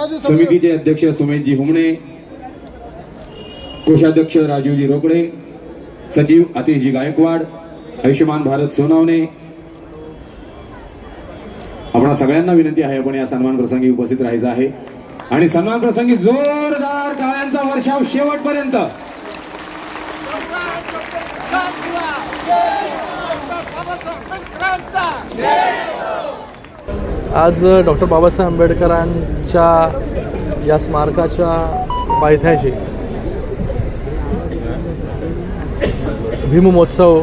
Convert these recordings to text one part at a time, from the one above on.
समितीचे अध्यक्ष सुमेशजी हुमणे, कोषाध्यक्ष राजीवजी रोकडे, सचिव आतिशजी गायकवाड, आयुष्यमान भारत सोनावणे, आपणा सगळ्यांना विनंती आहे आपण या सन्मान प्रसंगी उपस्थित राहायचं आहे आणि सन्मान प्रसंगी जोरदार टाळ्यांचा वर्षाव शेवटपर्यंत। आज डॉक्टर बाबासाहेब आंबेडकरांच्या या स्मारकाच्या पायथ्याशी भीममहोत्सव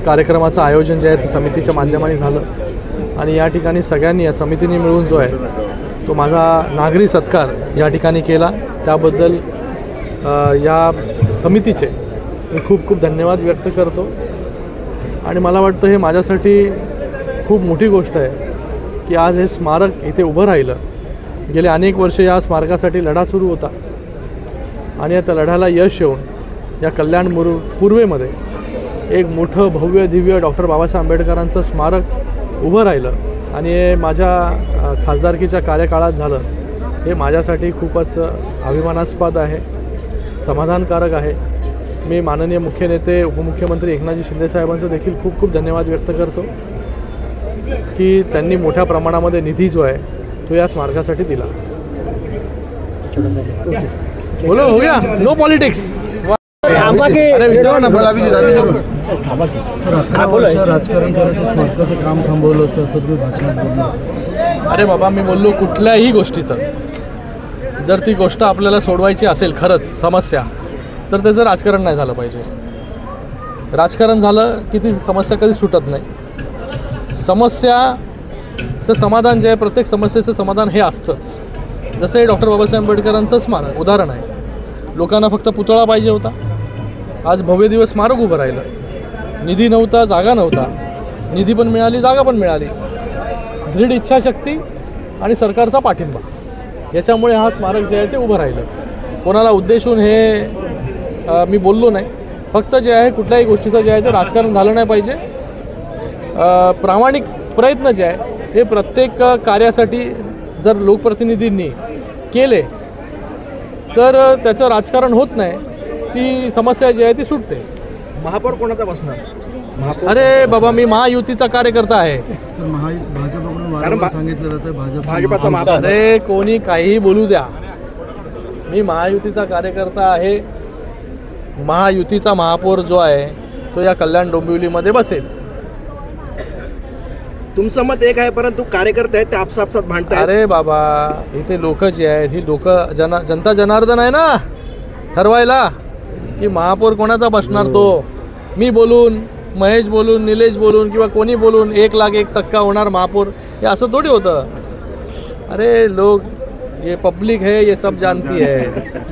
कार्यक्रमाचं आयोजन जे आहे ते समितीच्या माध्यमाने झालं आणि या ठिकाणी सगळ्यांनी या समितीने मिळून जो आहे तो माझा नागरी सत्कार या ठिकाणी केला। त्याबद्दल या समितीचे मी खूप खूप धन्यवाद व्यक्त करतो आणि मला वाटतं हे माझ्यासाठी खूप मोठी गोष्ट आहे की आज हे स्मारक इथे उभं राहिलं। गेले अनेक वर्ष या स्मारकासाठी लढा सुरू होता आणि या लढ्याला यश येऊन या कल्याण पूर्वेमध्ये एक मोठं भव्य दिव्य डॉक्टर बाबासाहेब आंबेडकरांचं स्मारक उभं राहिलं आणि हे माझ्या खासदारकीच्या कार्यकाळात झालं। हे माझ्यासाठी खूपच अभिमानास्पद आहे, समाधानकारक आहे। मी माननीय मुख्य नेते उपमुख्यमंत्री एकनाथजी शिंदे साहेबांचं देखील खूप खूप धन्यवाद व्यक्त करतो की त्यांनी मोठ्या प्रमाणामध्ये निधी जो आहे तो या स्मारकासाठी दिला। बोलो हो गया, नो पॉलिटिक्स। राजकारण करत स्मारकाचं काम थांबवलं असं तुम्ही भाषणात बोलला। अरे बाबा, मी बोललो कुठल्याही गोष्टीचं जर ती गोष्ट आपल्याला सोडवायची असेल खरंच समस्या, तर त्याचं राजकारण नाही झालं पाहिजे। राजकारण झालं की ती समस्या कधी सुटत नाही। समस्याचं समाधान जे आहे, प्रत्येक समस्येचं समाधान हे असतंच। जसं हे डॉक्टर बाबासाहेब आंबेडकरांचं स्मारक उदाहरण आहे। लोकांना फक्त पुतळा पाहिजे होता, आज भव्य दिवस स्मारक उभं राहिलं। निधी नव्हता, जागा नव्हता, निधी पण मिळाली, जागा पण मिळाली। दृढ इच्छाशक्ती आणि सरकारचा पाठिंबा याच्यामुळे हा स्मारक जे आहे ते उभं राहिलं। कोणाला उद्देशून हे मी बोललो नाही, फक्त जे आहे कुठल्याही गोष्टीचं जे आहे ते राजकारण झालं नाही पाहिजे। प्रामाणिक प्रयत्न जे आहे हे प्रत्येक कार्यासाठी जर लोकप्रतिनिधींनी केले तर त्याचं राजकारण होत नाही, ती समस्या जी आहे ती सुटते। महापौर कोणाचा बसणार? अरे बाबा, मी महायुतीचा कार्यकर्ता आहे। भाजपकडून सांगितलं जातं भाजपाचा महापौर। अरे कोणी काहीही बोलू द्या, मी महायुतीचा कार्यकर्ता आहे। महायुतीचा महापौर जो आहे तो या कल्याण डोंबिवलीमध्ये बसेल। तुमचं मत एक आहे परंतु कार्यकर्ते आहेत ते आपसात भांडतात। अरे बाबा, इथे लोक जे आहेत ही लोक जनता जनार्दन आहे ना ठरवायला की महापौर कोणाचा बसणार। तो मी बोलून, महेश बोलून, निलेश बोलून किंवा कोणी बोलून 1,01% होणार महापौर, हे असं थोडी होतं। अरे लोग, ये पब्लिक है, ये सब जानती है।